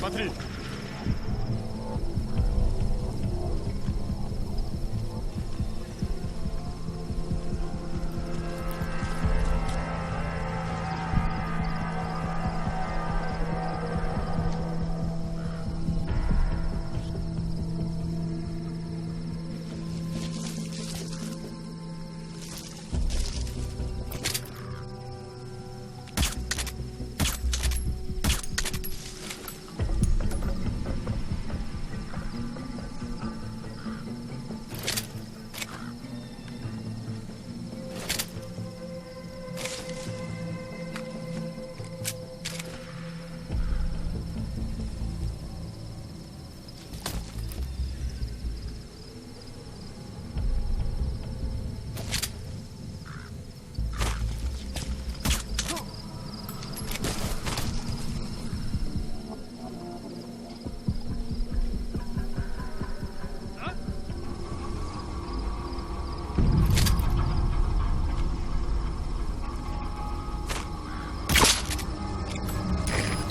Смотри.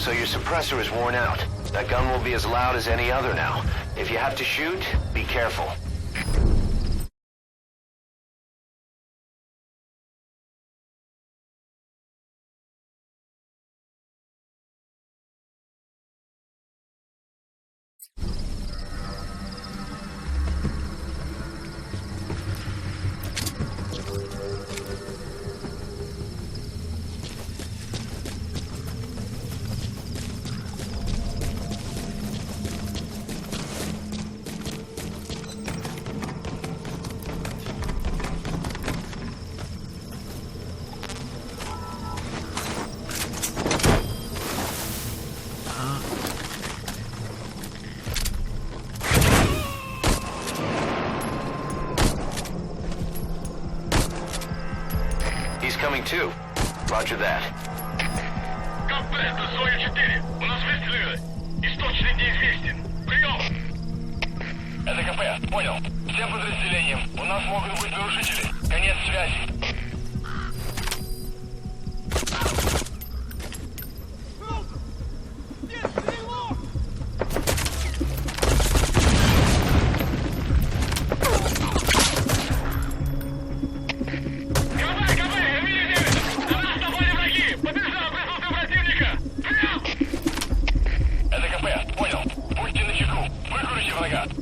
So your suppressor is worn out. That gun will be as loud as any other now. If you have to shoot, be careful. He's coming too. Roger that. КП, это Зоя 4. У нас выстрелы. Источник неизвестен. Прием! Это КП, понял. Всем подразделениям. У нас могут быть нарушители. Конец связи.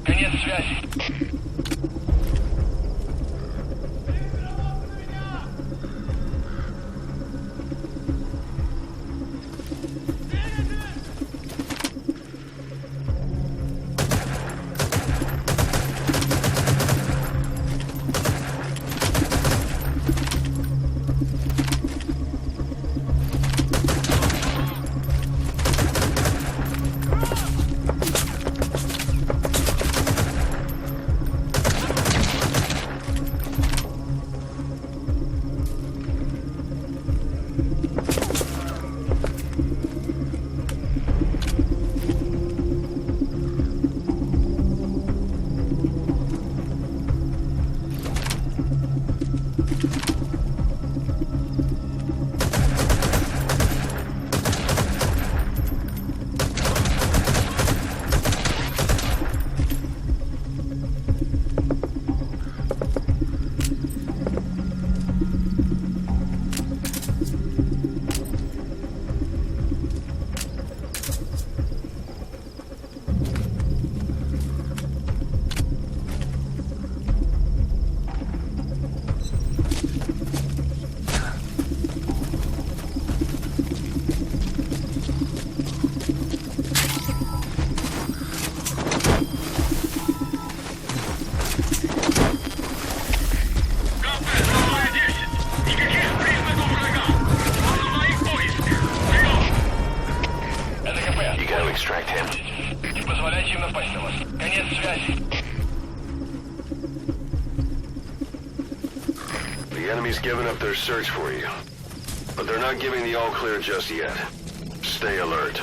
Конец связи. Extract him. Не позволяйте им напасть на вас. Конец связи. The enemy's given up their search for you. But they're not giving the all-clear just yet. Stay alert.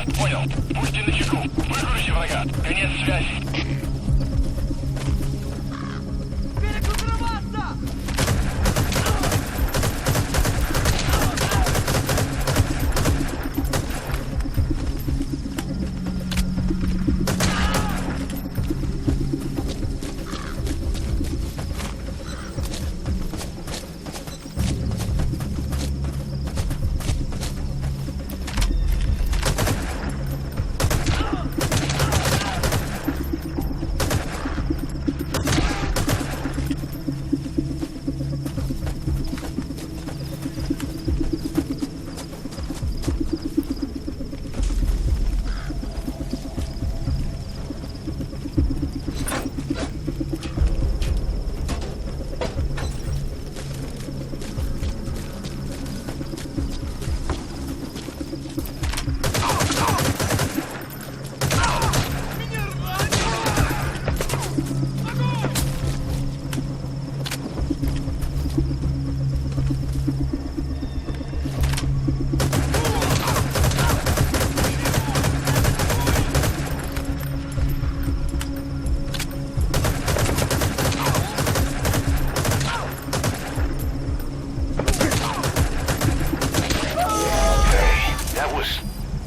капе. Понял. Будьте начеку. Выгрузите врага. Конец связи.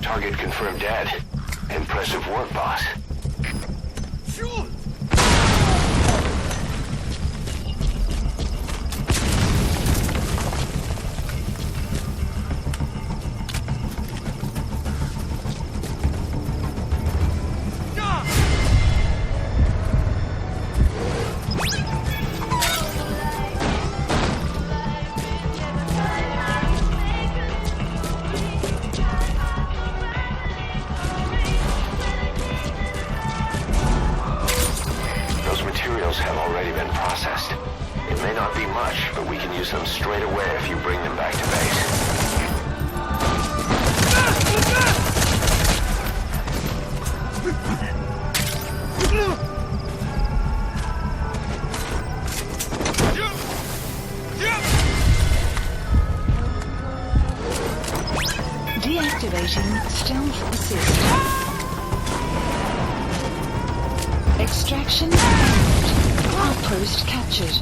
Target confirmed dead. Impressive work, boss. Have already been processed. It may not be much, but we can use them straight away if you bring them back to base. Deactivating stealth assist. Extraction failed. Outpost captured.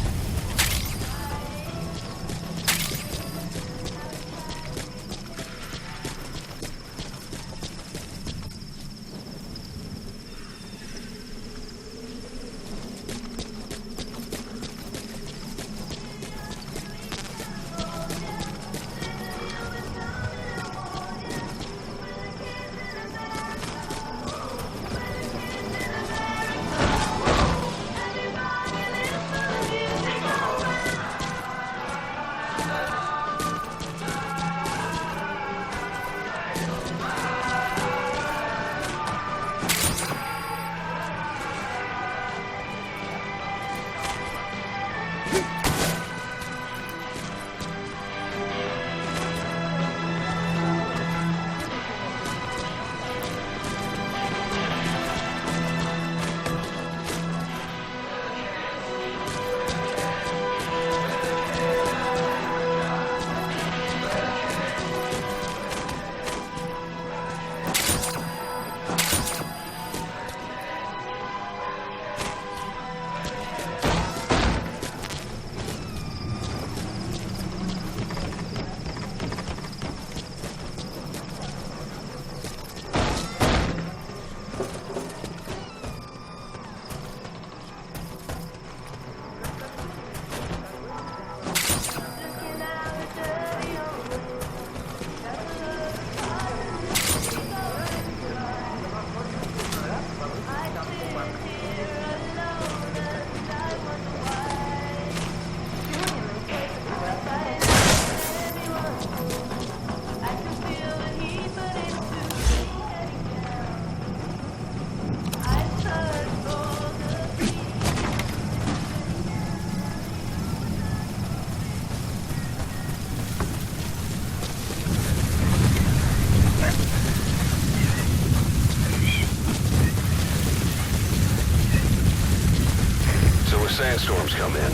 Sandstorms come in.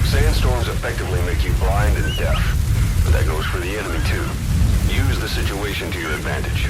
Sandstorms effectively make you blind and deaf, but that goes for the enemy too. Use the situation to your advantage.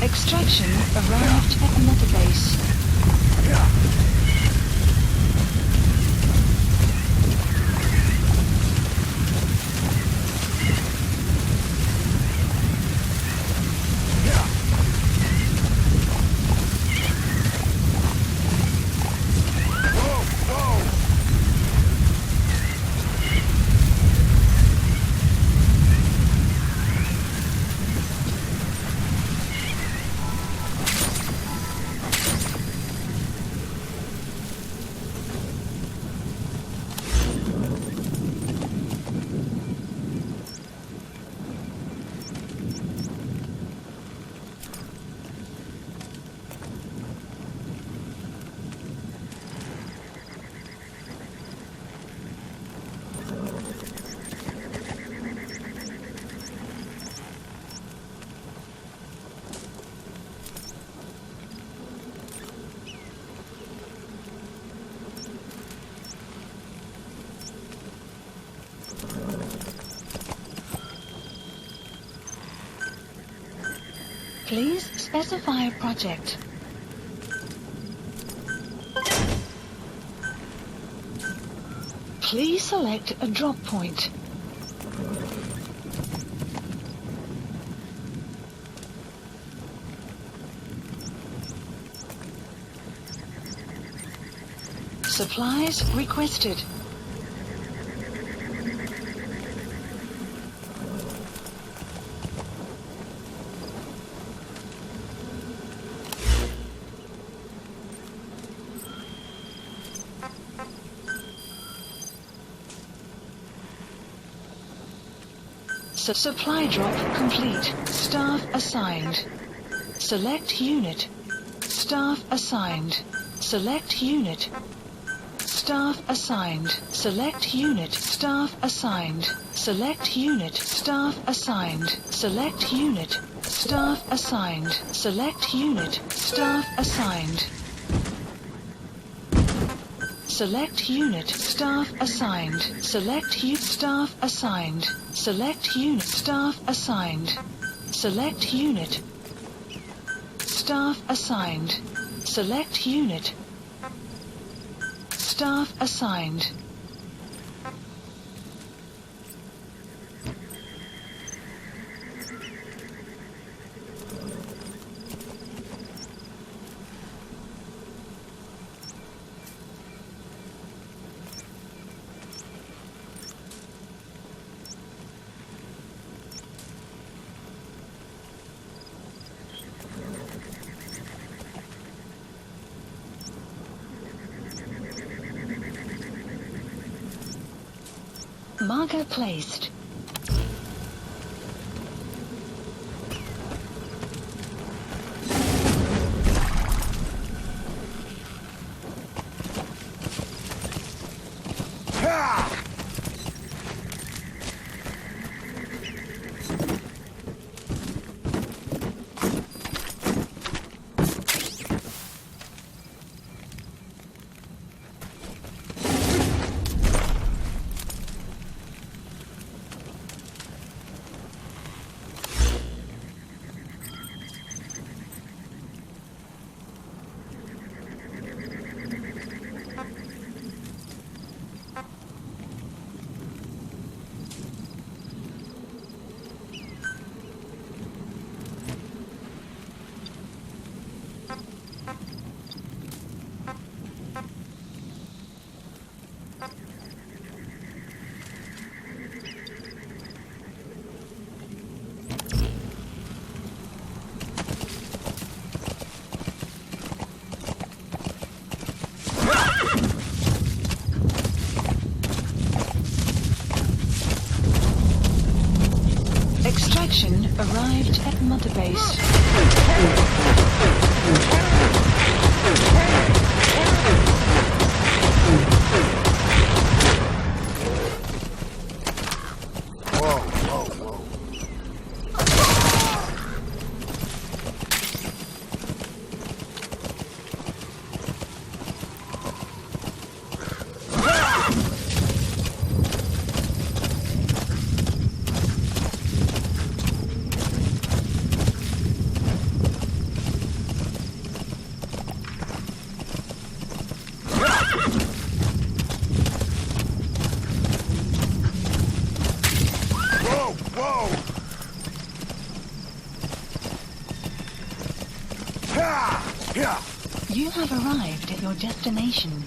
Extraction arrived at another base. Please specify a project. Please select a drop point. Supplies requested. Supply drop complete. Staff assigned. Select unit. Staff assigned. Select unit. Staff assigned. Select unit. Staff assigned. Select unit. Staff assigned. Select unit. Staff assigned. Select unit. Staff assigned. Select unit. Staff assigned. Select staff assigned. Select unit. Staff assigned. Select unit. Staff assigned. Select unit. Staff assigned. Marker placed. Extraction arrived at Mother Base. whoa! Ha! Yeah! You have arrived at your destination.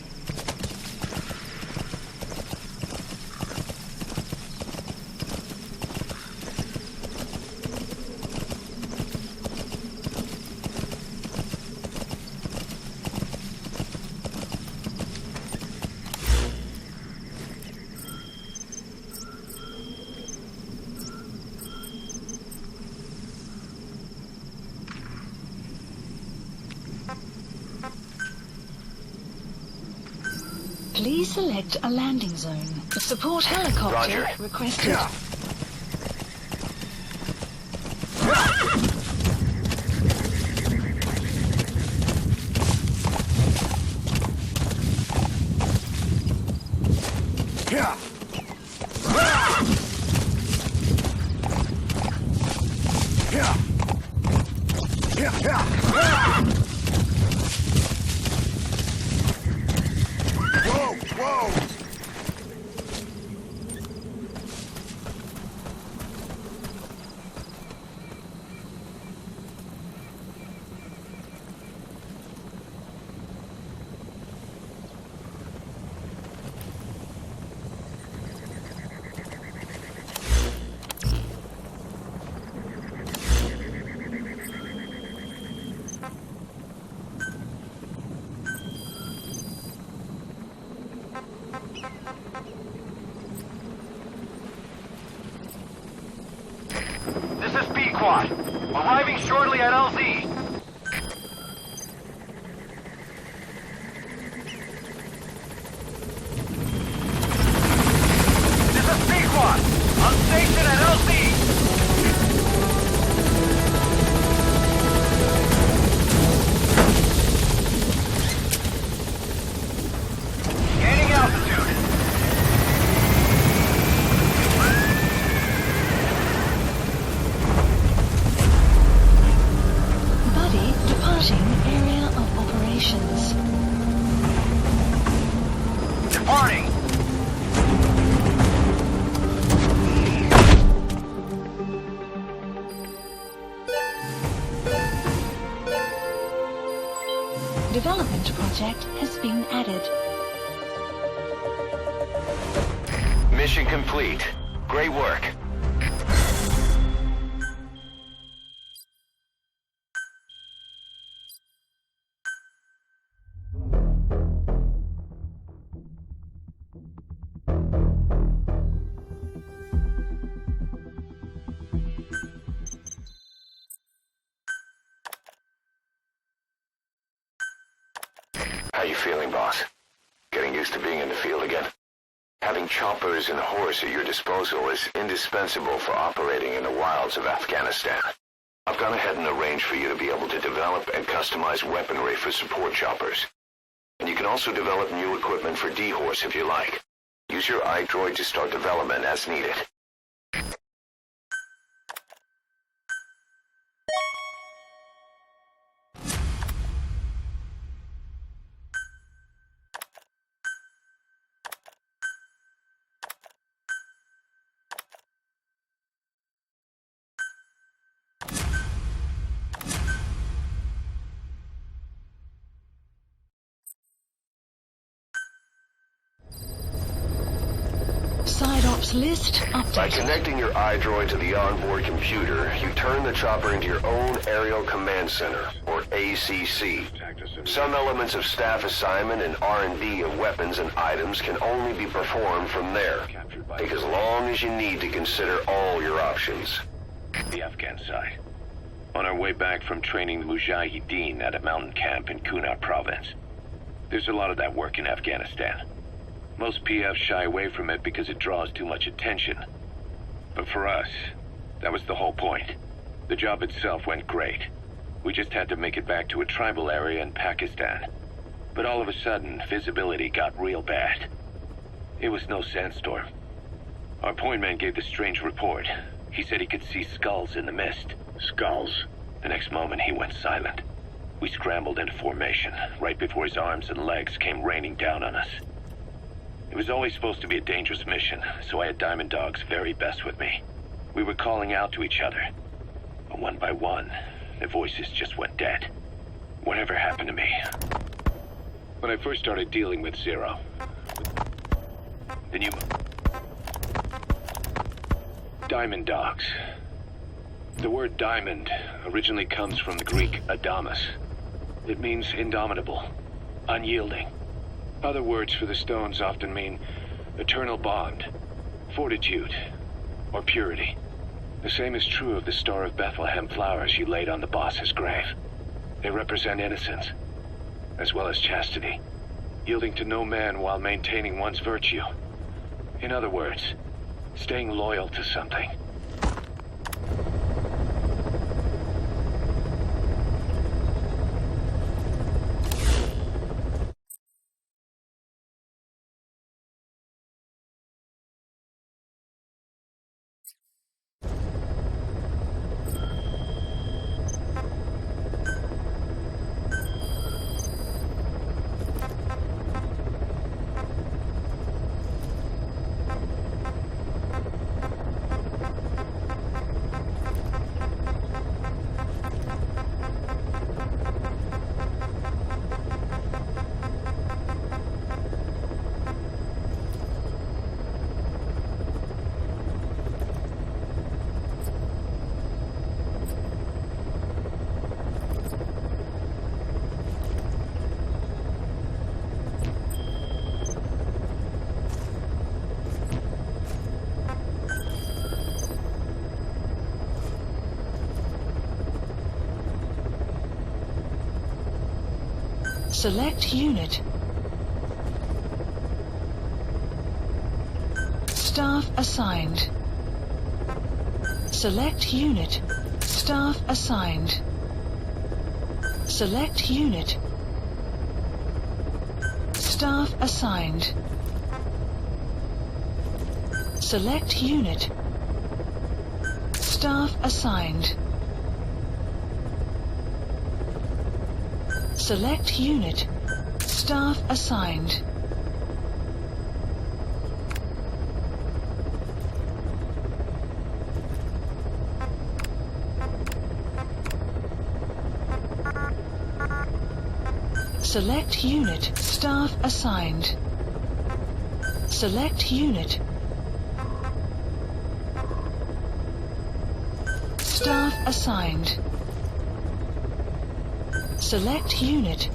Please select a landing zone. Support helicopter Roger. requested. Yeah! Yeah! Yeah! Yeah! Yeah! Whoa! Whoa! This is B-Quad. Arriving shortly at LZ. This is B-Quad. On station at LZ. Gaining altitude. Buddy departing area of operations. Departing. Development project has been added. Mission complete. Great work. How you feeling, boss? Getting used to being in the field again? Having choppers and horse at your disposal is indispensable for operating in the wilds of Afghanistan. I've gone ahead and arranged for you to be able to develop and customize weaponry for support choppers. And you can also develop new equipment for D-Horse if you like. Use your iDroid to start development as needed. Side ops list By updated. connecting your iDroid to the onboard computer, you turn the chopper into your own Aerial Command Center, or ACC. Some elements of staff assignment and R&D of weapons and items can only be performed from there. Take as long as you need to consider all your options. The Afghan side. On our way back from training the Mujahideen at a mountain camp in Kunar province. There's a lot of that work in Afghanistan. Most PFs shy away from it because it draws too much attention. But for us, that was the whole point. The job itself went great. We just had to make it back to a tribal area in Pakistan. But all of a sudden, visibility got real bad. It was no sandstorm. Our point man gave this strange report. He said he could see skulls in the mist. Skulls? The next moment, he went silent. We scrambled into formation, right before his arms and legs came raining down on us. It was always supposed to be a dangerous mission, so I had Diamond Dog's very best with me. We were calling out to each other. But one by one, the voices just went dead. Whatever happened to me? When I first started dealing with Zero, the new Diamond Dogs. The word diamond originally comes from the Greek adamas. It means indomitable, unyielding. Other words for the stones often mean eternal bond, fortitude, or purity. The same is true of the Star of Bethlehem flowers you laid on the boss's grave. They represent innocence, as well as chastity, yielding to no man while maintaining one's virtue. In other words, staying loyal to something. Select unit. Staff assigned. Select unit. Staff assigned. Select unit. Staff assigned. Select unit. Staff assigned. Select unit. Staff assigned. Select unit. Staff assigned. Select unit. Staff assigned. Select unit.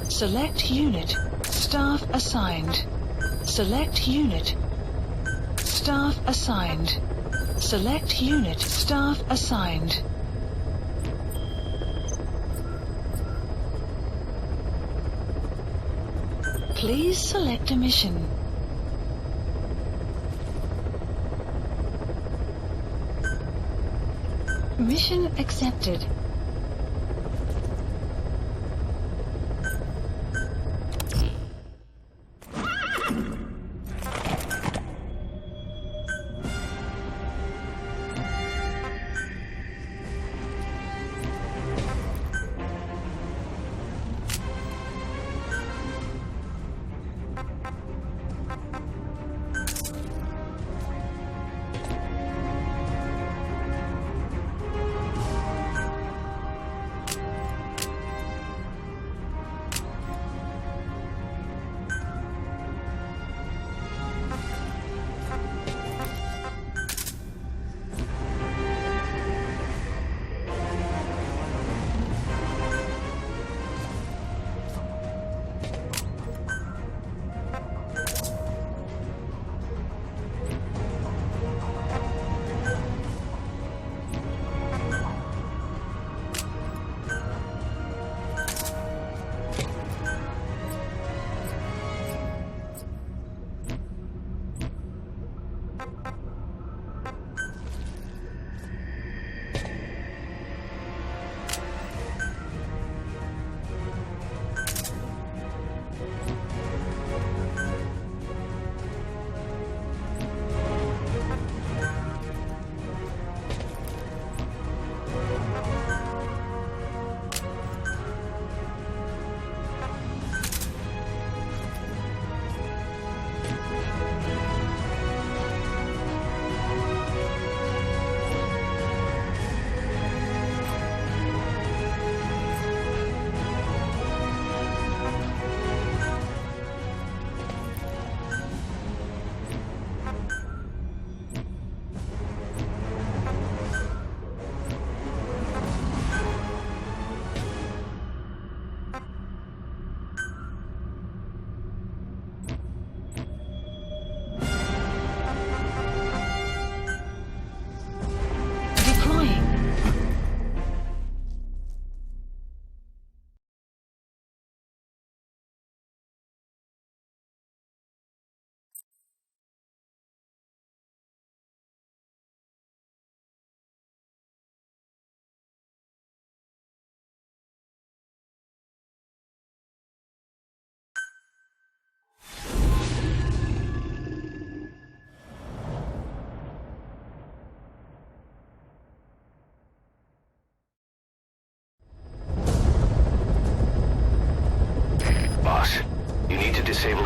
Select unit. Staff assigned. Select unit. Staff assigned. Select unit. Staff assigned. Please select a mission. Mission accepted.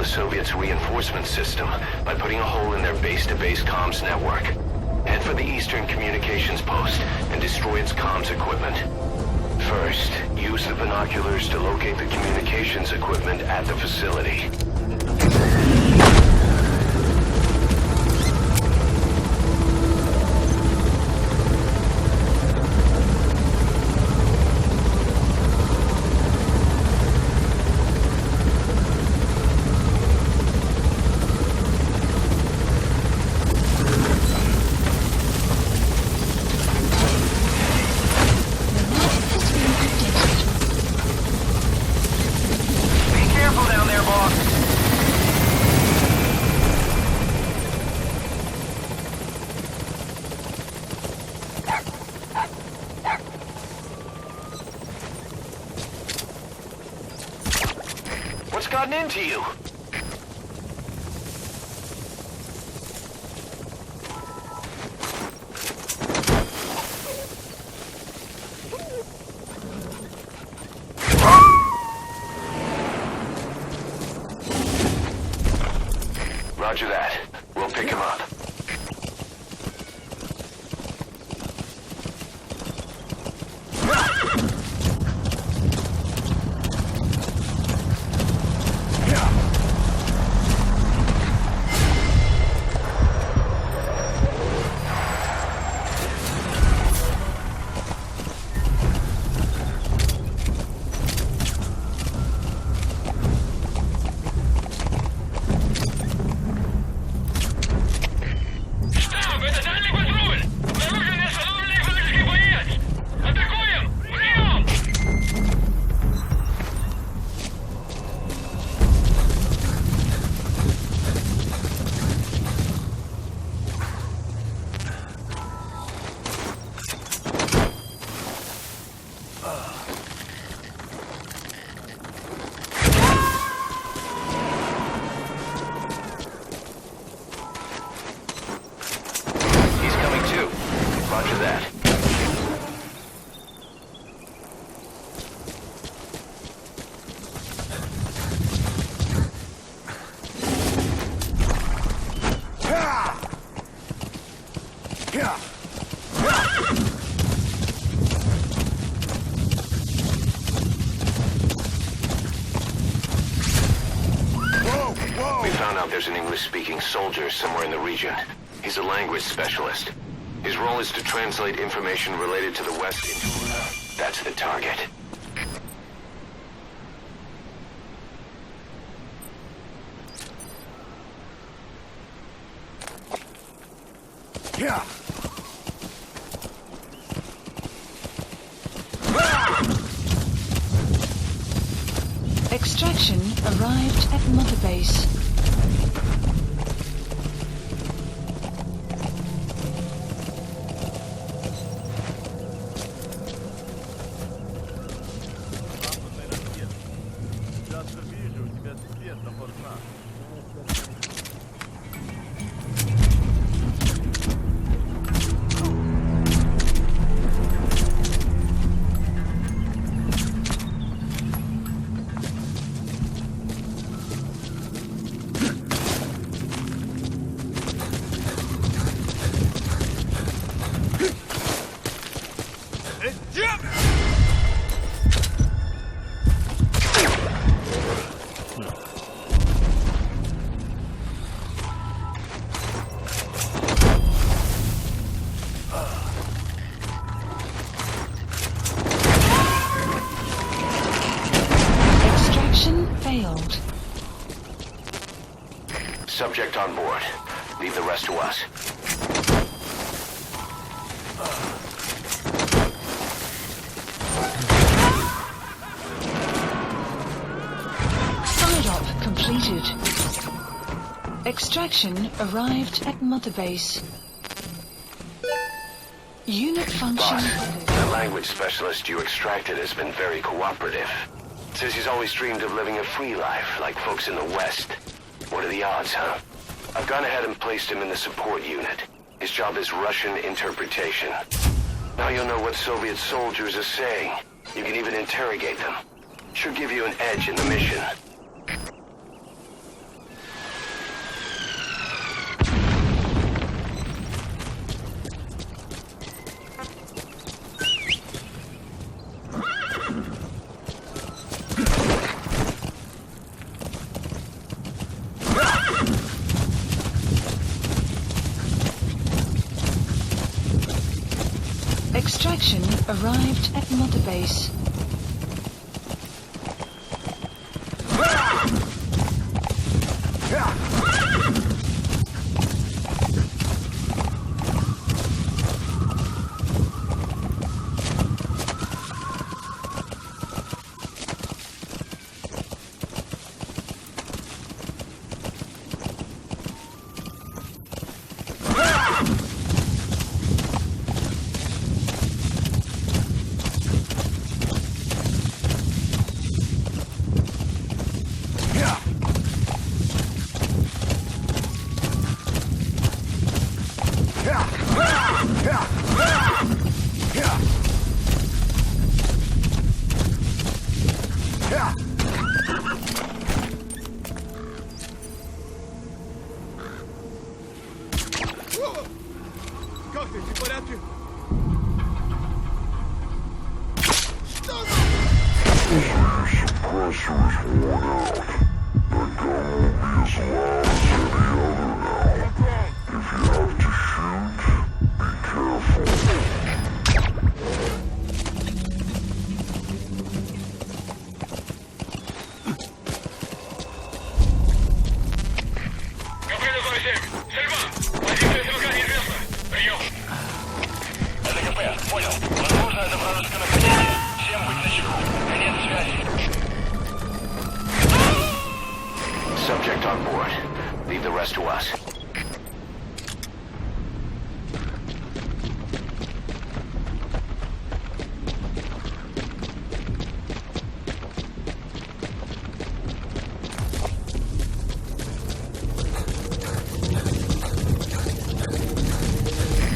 Soviets' reinforcement system by putting a hole in their base-to-base comms network. Head for the eastern communications post and destroy its comms equipment. First, use the binoculars to locate the communications equipment at the facility. What's gotten into you? Roger that. We'll pick him up. Roger that. We found out there's an English-speaking soldier somewhere in the region. He's a language specialist. His role is to translate information related to the West into... That's the target. Yeah. Extraction arrived at Mother Base. Failed. Subject on board. Leave the rest to us. Side-op completed. Extraction arrived at Mother Base. Unit function... Boss, the language specialist you extracted has been very cooperative. Says he's always dreamed of living a free life, like folks in the West. What are the odds, huh? I've gone ahead and placed him in the support unit. His job is Russian interpretation. Now you'll know what Soviet soldiers are saying. You can even interrogate them. Should give you an edge in the mission. Arrived at Mother Base. Как ты, в порядке? Капраль 47! Сальва! Позиция стрелка неизвестна! Прием! Это КП, понял. Возможно, это вражеское нападение. Всем быть начеку. Конец связи. Subject on board. Leave the rest to us.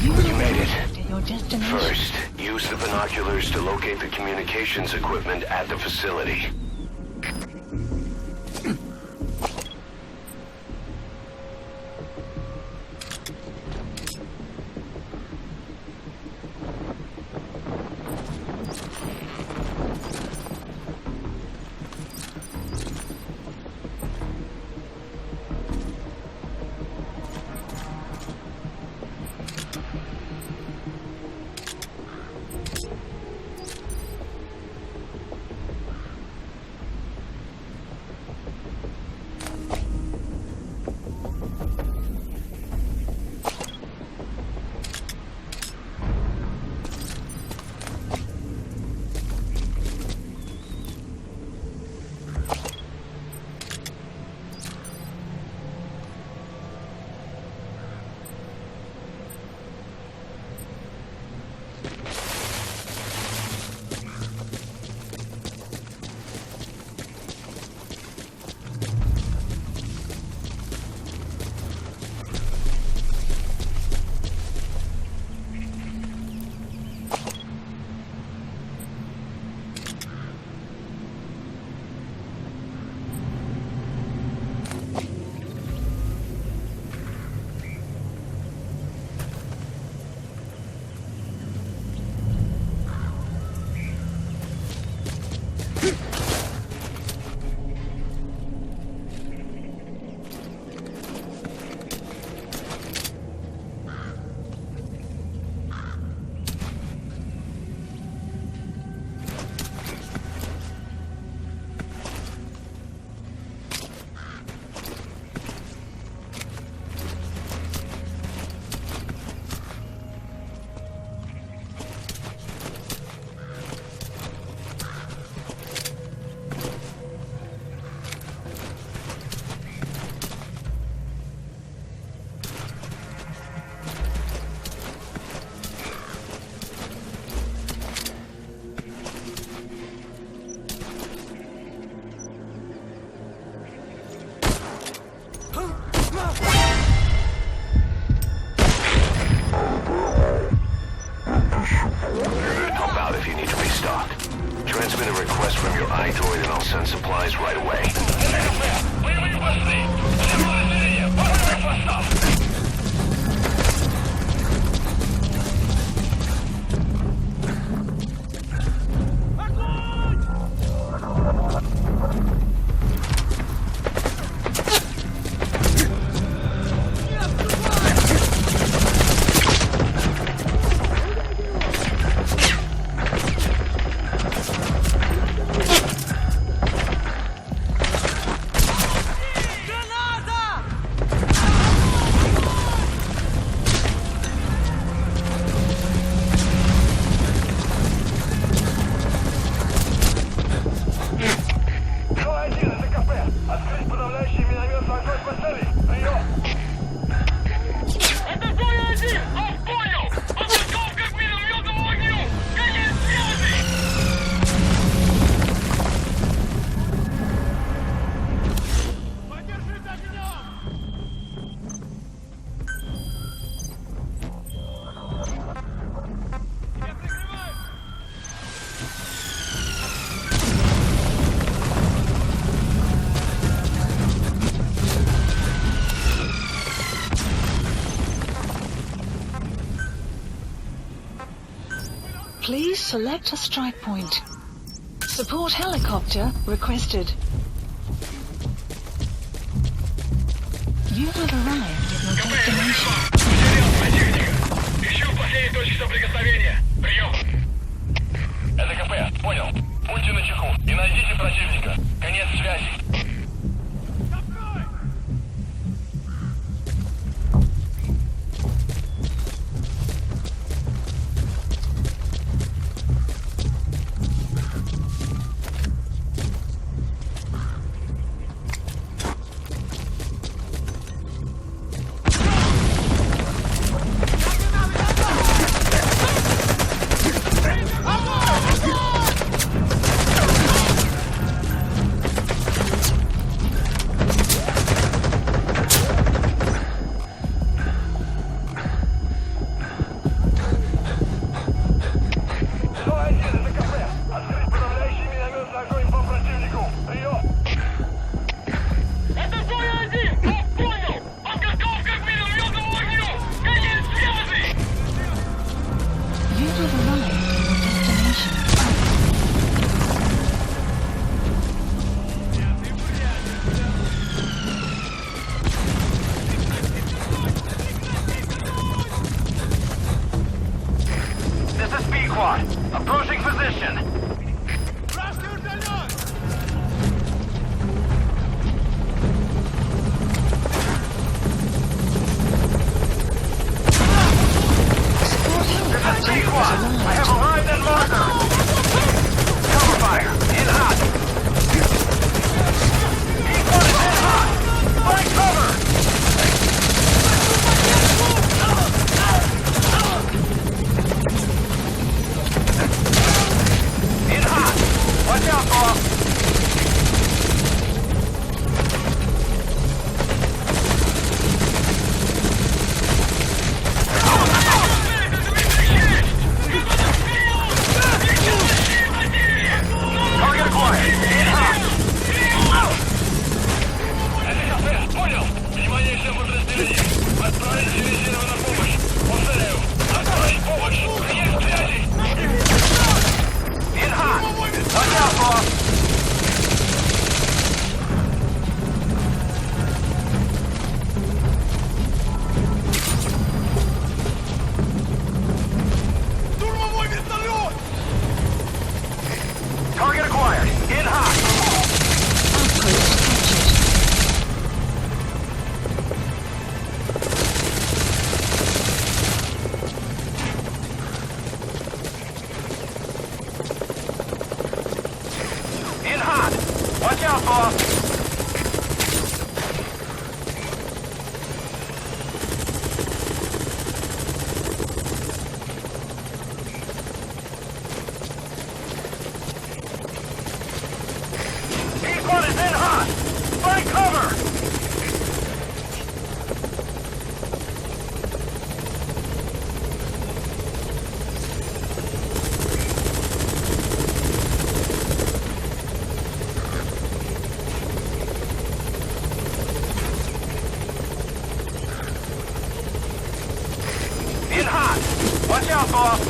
You made it. arrived at your destination. First, use the binoculars to locate the communications equipment at the facility. Help out if you need to restock. Transmit a request from your iDroid and I'll send supplies right away. Это КП! Боевые посты! Все подразделения! Боевых постов! Please select a strike point. Support helicopter requested. You have arrived at your destination. Потерял противника. Ищу последние точки соприкосновения. Прием. Это КП. Понял. Будьте начеку и найдите противника. Конец связи. Approaching position. This is B-Squad. I have arrived at marker. Cover fire. In hot. B-Squad is in hot. Find cover. In hot. Watch out, boss. Target acquired. In hot. Это КП. Понял. Внимание всем подразделениям. Отправить силизированную на помощь. Повторяю. Отправить помощь. Есть связи. In hot. Watch out, boss. Штурмовой вертолет! Target acquired. In hot. In hot. Watch out, boss. B-Squad is in hot. Find cover. In hot. Watch out, boss.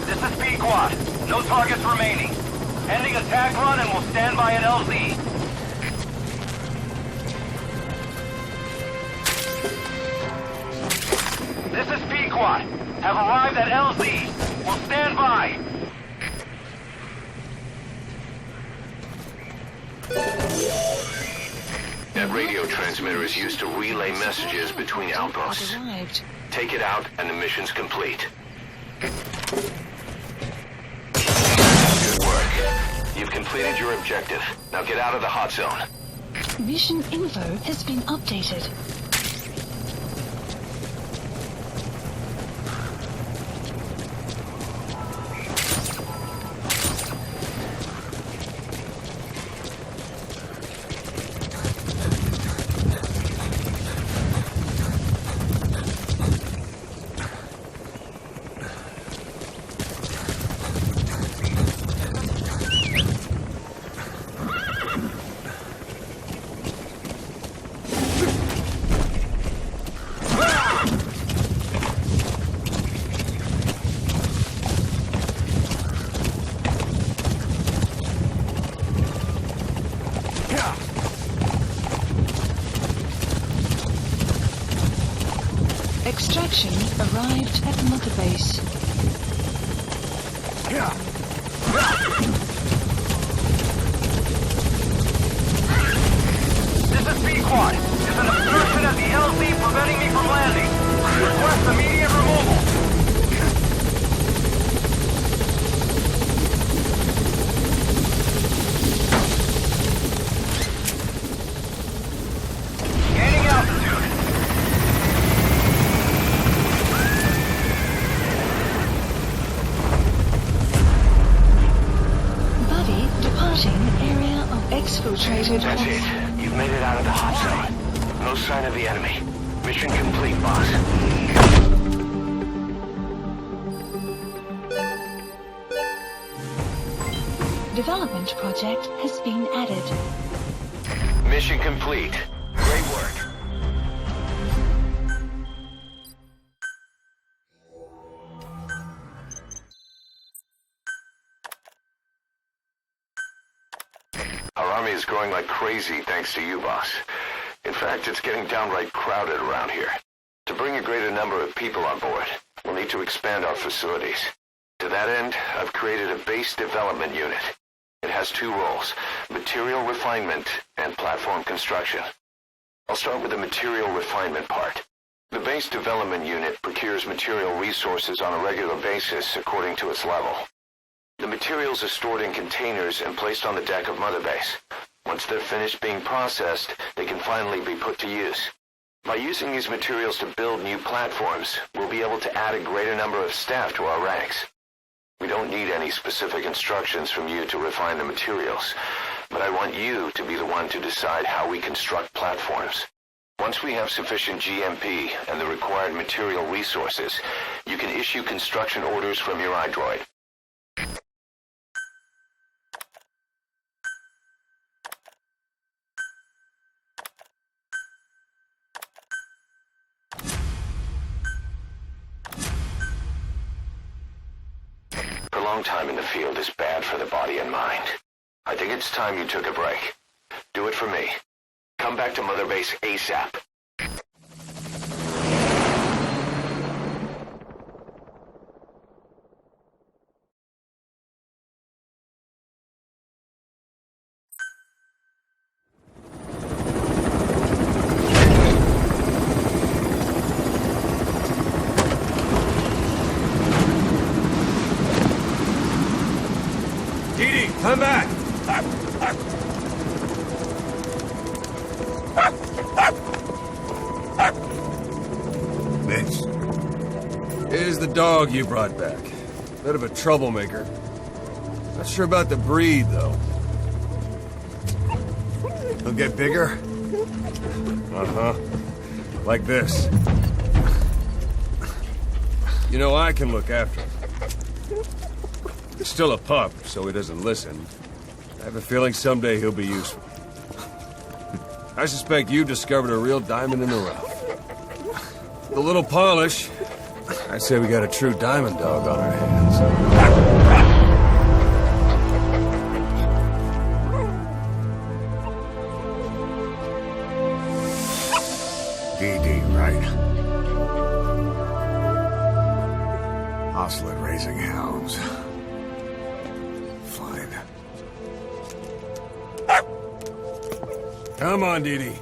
This is B-Squad. No targets remaining. Ending attack run and we'll stand by an LZ. This is B-Squad. Have arrived at LZ. We'll stand by. That radio transmitter is used to relay messages between outposts. Arrived. Take it out and the mission's complete. Good work. You've completed your objective. Now get out of the hot zone. Mission info has been updated. Extraction arrived at Mother Base. This is B-Quad. There's an obstruction at the LZ preventing me from landing. Request immediate removal. Gaining altitude. Buddy departing area of exfiltrated. That's it. You've made it out of the hot zone. No sign of the enemy. Mission complete, boss. Development project has been added. Mission complete. Great work. Our army is growing like crazy thanks to you, boss. In fact, it's getting downright crowded around here. To bring a greater number of people on board, we'll need to expand our facilities. To that end, I've created a base development unit. It has two roles, material refinement and platform construction. I'll start with the material refinement part. The base development unit procures material resources on a regular basis according to its level. The materials are stored in containers and placed on the deck of Mother Base. Once they're finished being processed, they can finally be put to use. By using these materials to build new platforms, we'll be able to add a greater number of staff to our ranks. We don't need any specific instructions from you to refine the materials, but I want you to be the one to decide how we construct platforms. Once we have sufficient GMP and the required material resources, you can issue construction orders from your iDroid. Prolonged time in the field is bad for the body and mind. I think it's time you took a break. Do it for me. Come back to Mother Base ASAP. Didi, come back! Mitch, Here's the dog you brought back. Bit of a troublemaker. Not sure about the breed, though. he'll get bigger? Uh-huh. Like this. You know, I can look after him. He's still a pup, so he doesn't listen. I have a feeling someday he'll be useful. I suspect you discovered a real diamond in the rough. With a little polish, I'd say we got a true diamond dog on our hands. Didi, right? Hostile at raising hounds. Fine. Come on, Didi.